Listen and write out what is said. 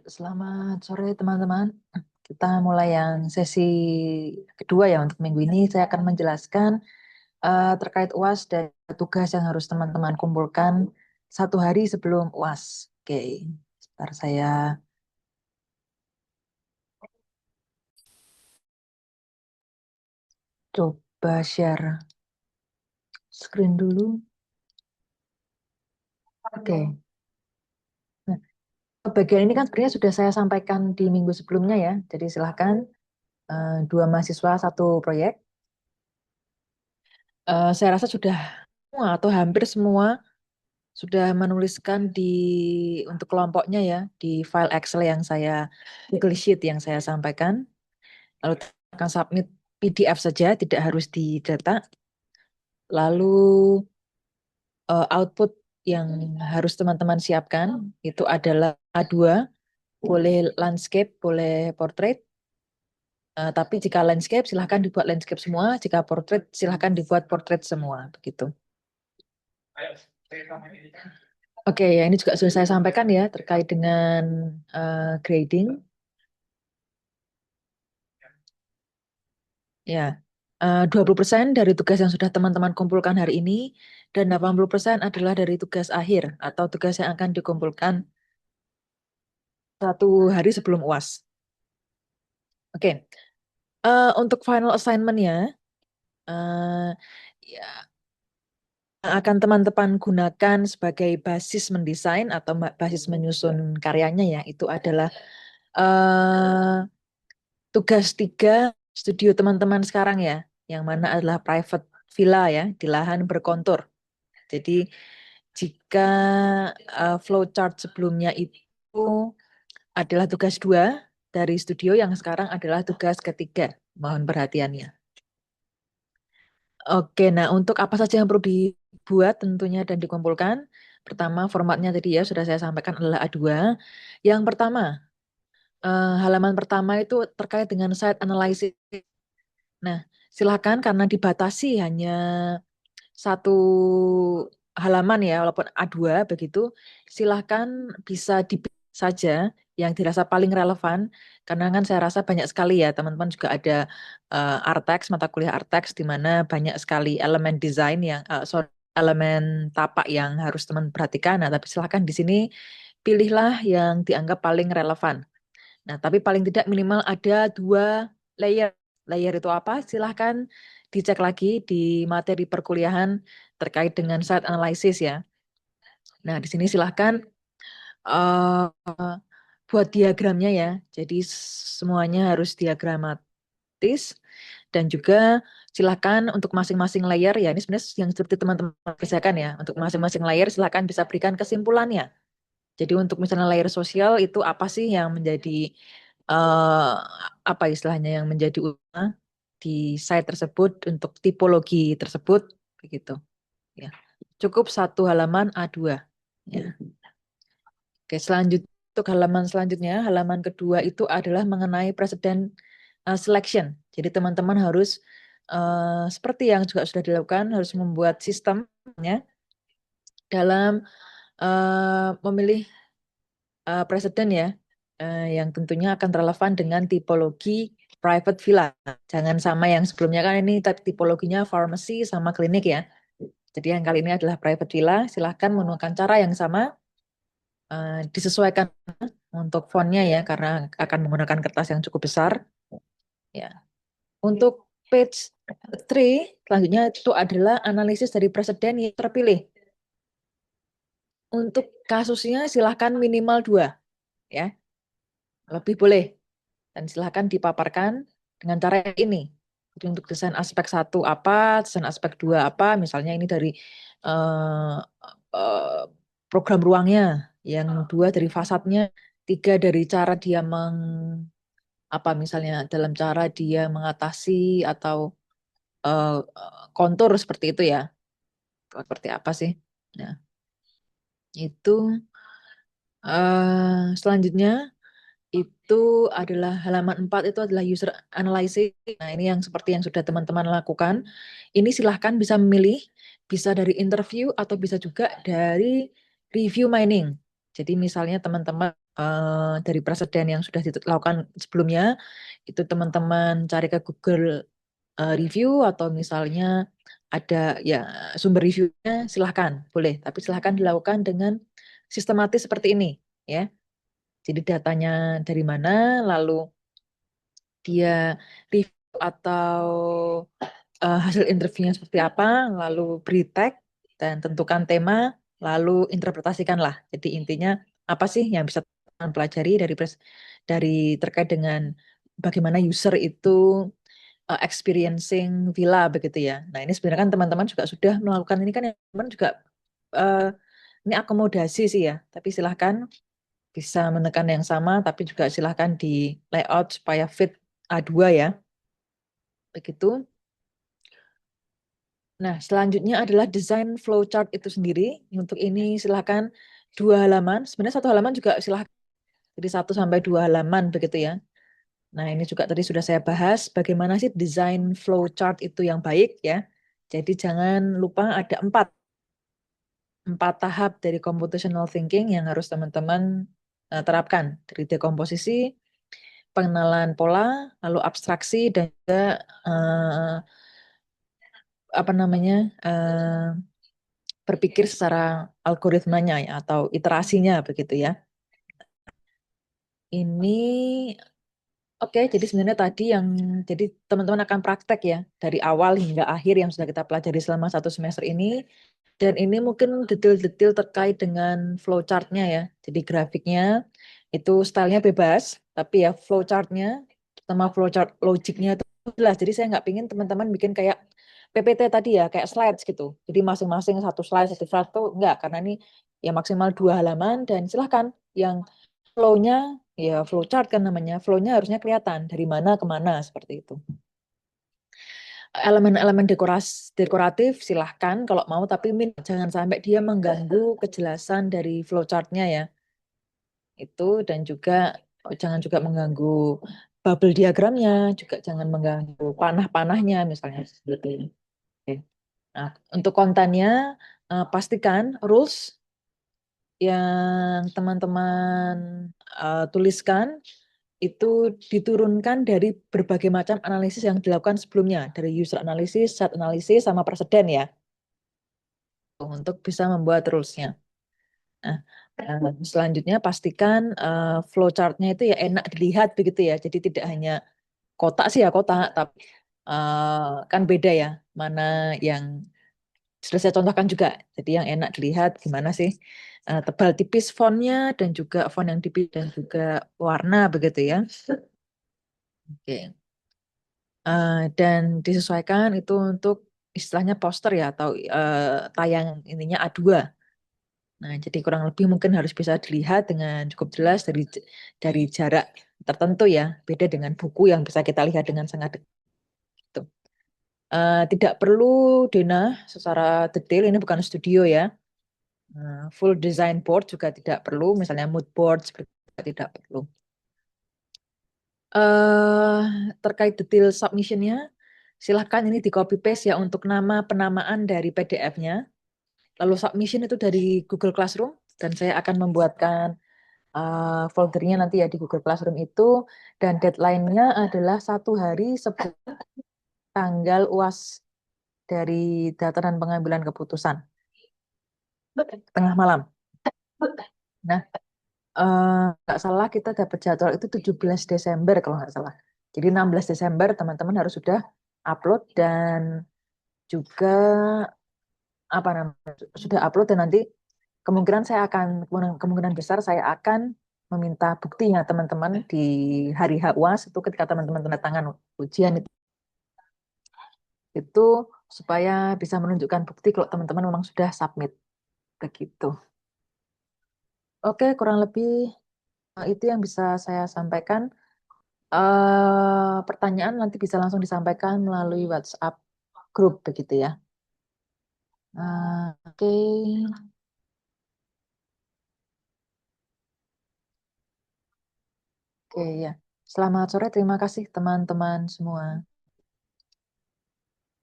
Selamat sore teman-teman. Kita mulai yang sesi kedua ya untuk minggu ini. Saya akan menjelaskan terkait UAS dan tugas yang harus teman-teman kumpulkan 1 hari sebelum UAS. Oke, sebentar saya coba share screen dulu. Oke. Nah, bagian ini kan sebenarnya sudah saya sampaikan di minggu sebelumnya ya. Jadi silahkan 2 mahasiswa 1 proyek. Saya rasa sudah semua atau hampir semua sudah menuliskan untuk kelompoknya ya di file Excel yang saya Google Sheet yang saya sampaikan. Lalu akan submit PDF saja, tidak harus di data. Lalu output yang harus teman-teman siapkan itu adalah A2, boleh landscape, boleh portrait. Tapi jika landscape silahkan dibuat landscape semua, jika portrait silahkan dibuat portrait semua, begitu. Oke, ya ini juga sudah saya sampaikan ya terkait dengan grading. Ya, 20% dari tugas yang sudah teman-teman kumpulkan hari ini dan 80% adalah dari tugas akhir atau tugas yang akan dikumpulkan 1 hari sebelum UAS. Oke, untuk final assignment-nya, eh, ya, yang akan teman-teman gunakan sebagai basis mendesain atau basis menyusun karyanya ya, itu adalah eh, tugas 3 studio teman-teman sekarang ya, yang mana adalah private villa ya, di lahan berkontur. Jadi jika flowchart sebelumnya itu adalah tugas 2 dari studio, yang sekarang adalah tugas ketiga. Mohon perhatiannya. Oke, nah untuk apa saja yang perlu dibuat tentunya dan dikumpulkan. Pertama, formatnya tadi ya sudah saya sampaikan adalah A2. Yang pertama, halaman pertama itu terkait dengan site analysis. Nah, silakan karena dibatasi hanya 1 halaman ya, walaupun A2 begitu, silahkan bisa dipilih saja yang dirasa paling relevan, karena kan saya rasa banyak sekali ya, teman-teman juga ada Artex, mata kuliah Artex, di mana banyak sekali elemen desain yang, sorry, elemen tapak yang harus teman perhatikan. Nah, tapi silahkan di sini pilihlah yang dianggap paling relevan. Nah, tapi paling tidak minimal ada 2 layer. Layer itu apa? Silahkan dicek lagi di materi perkuliahan terkait dengan site analysis ya. Nah, di sini silahkan buat diagramnya ya. Jadi semuanya harus diagramatis dan juga silahkan untuk masing-masing layer ya. Ini sebenarnya yang seperti teman-teman kerjakan ya. Untuk masing-masing layer silahkan bisa berikan kesimpulannya. Jadi untuk misalnya layer sosial itu apa sih yang menjadi eh, apa istilahnya yang menjadi utama di site tersebut untuk tipologi tersebut begitu ya. Cukup 1 halaman A2 ya. Oke, untuk halaman selanjutnya, halaman kedua itu adalah mengenai presiden selection. Jadi teman-teman harus seperti yang juga sudah dilakukan harus membuat sistemnya dalam memilih presiden ya, yang tentunya akan relevan dengan tipologi private villa. Jangan sama yang sebelumnya, kan ini tipologinya pharmacy sama klinik ya. Jadi yang kali ini adalah private villa. Silahkan menggunakan cara yang sama, disesuaikan untuk fontnya ya, karena akan menggunakan kertas yang cukup besar. Ya. Untuk page 3, selanjutnya itu adalah analisis dari presiden yang terpilih. Untuk kasusnya silahkan minimal 2 ya, lebih boleh. Dan silahkan dipaparkan dengan cara ini. Jadi untuk desain aspek 1 apa, desain aspek 2 apa, misalnya ini dari eh, eh, program ruangnya, yang 2 dari fasadnya, 3 dari cara dia apa misalnya dalam cara dia mengatasi atau eh, kontur seperti itu ya. Seperti apa sih? Nah, itu selanjutnya itu adalah halaman 4, itu adalah user analysis. Nah, ini yang seperti yang sudah teman-teman lakukan. Ini silahkan bisa memilih, bisa dari interview atau bisa juga dari review mining. Jadi misalnya teman-teman dari presiden yang sudah dilakukan sebelumnya, itu teman-teman cari ke Google review atau misalnya ada ya sumber reviewnya silahkan boleh, tapi silahkan dilakukan dengan sistematis seperti ini ya. Jadi datanya dari mana, lalu dia review atau hasil interviewnya seperti apa, lalu beri tag dan tentukan tema, lalu interpretasikanlah. Jadi intinya apa sih yang bisa teman pelajari dari terkait dengan bagaimana user itu experiencing villa begitu ya. Nah ini sebenarnya kan teman-teman juga sudah melakukan ini kan ya, teman juga eh, ini akomodasi sih ya. Tapi silahkan bisa menekan yang sama, tapi juga silahkan di layout supaya fit A2 ya. Begitu. Nah, selanjutnya adalah desain flowchart itu sendiri. Untuk ini silahkan 2 halaman. Sebenarnya 1 halaman juga silahkan. Jadi 1 sampai 2 halaman begitu ya. Nah, ini juga tadi sudah saya bahas bagaimana sih desain flowchart itu yang baik ya. Jadi jangan lupa ada empat tahap dari computational thinking yang harus teman-teman terapkan. Dari dekomposisi, pengenalan pola, lalu abstraksi, dan juga eh, apa namanya berpikir secara algoritmanya ya atau iterasinya begitu ya. Ini oke, jadi sebenarnya tadi yang jadi teman-teman akan praktek ya dari awal hingga akhir yang sudah kita pelajari selama 1 semester ini. Dan ini mungkin detail-detail terkait dengan flowchartnya ya. Jadi grafiknya itu stylenya bebas, tapi ya flowchartnya, terutama flowchart logiknya itu jelas. Jadi saya nggak pingin teman-teman bikin kayak PPT tadi ya, kayak slides gitu. Jadi masing-masing satu slide tuh enggak, karena ini ya maksimal 2 halaman dan silahkan yang flow-nya ya flowchart kan namanya, flow-nya harusnya kelihatan dari mana ke mana seperti itu. Elemen-elemen dekoratif silahkan kalau mau, tapi jangan sampai dia mengganggu kejelasan dari flowchart-nya ya. Itu dan juga jangan juga mengganggu bubble diagramnya, juga jangan mengganggu panah-panahnya misalnya seperti itu. Oke. Nah, untuk kontennya pastikan rules yang teman-teman tuliskan itu diturunkan dari berbagai macam analisis yang dilakukan sebelumnya, dari user analysis, set analysis, sama preseden ya, untuk bisa membuat rules-nya. Nah, selanjutnya pastikan flowchart-nya itu ya enak dilihat begitu ya, jadi tidak hanya kotak sih ya kotak, tapi kan beda ya, mana yang sudah saya contohkan juga. Jadi yang enak dilihat gimana sih tebal tipis fontnya dan juga font yang tipis dan juga warna begitu ya. Oke. Dan disesuaikan itu untuk istilahnya poster ya atau tayang ininya A2. Nah, jadi kurang lebih mungkin harus bisa dilihat dengan cukup jelas dari jarak tertentu ya. Beda dengan buku yang bisa kita lihat dengan sangat dekat. Gitu. Tidak perlu denah secara detail, ini bukan studio ya. Full design board juga tidak perlu, misalnya mood board seperti itu tidak perlu. eh Terkait detail submissionnya, silahkan ini di copy paste ya untuk nama penamaan dari PDF-nya. Lalu submission itu dari Google Classroom dan saya akan membuatkan foldernya nanti ya di Google Classroom itu dan deadline-nya adalah 1 hari sebelum tanggal UAS dari data dan pengambilan keputusan tengah malam. Nah, nggak salah kita dapat jadwal itu 17 Desember kalau nggak salah. Jadi 16 Desember teman-teman harus sudah upload dan juga apa namanya sudah upload dan nanti kemungkinan besar saya akan meminta buktinya teman-teman di hari H UAS itu ketika teman-teman tanda tangan ujian itu supaya bisa menunjukkan bukti kalau teman-teman memang sudah submit begitu. Oke, kurang lebih itu yang bisa saya sampaikan. Pertanyaan nanti bisa langsung disampaikan melalui WhatsApp grup begitu ya. Oke, oke ya. Selamat sore, terima kasih teman-teman semua.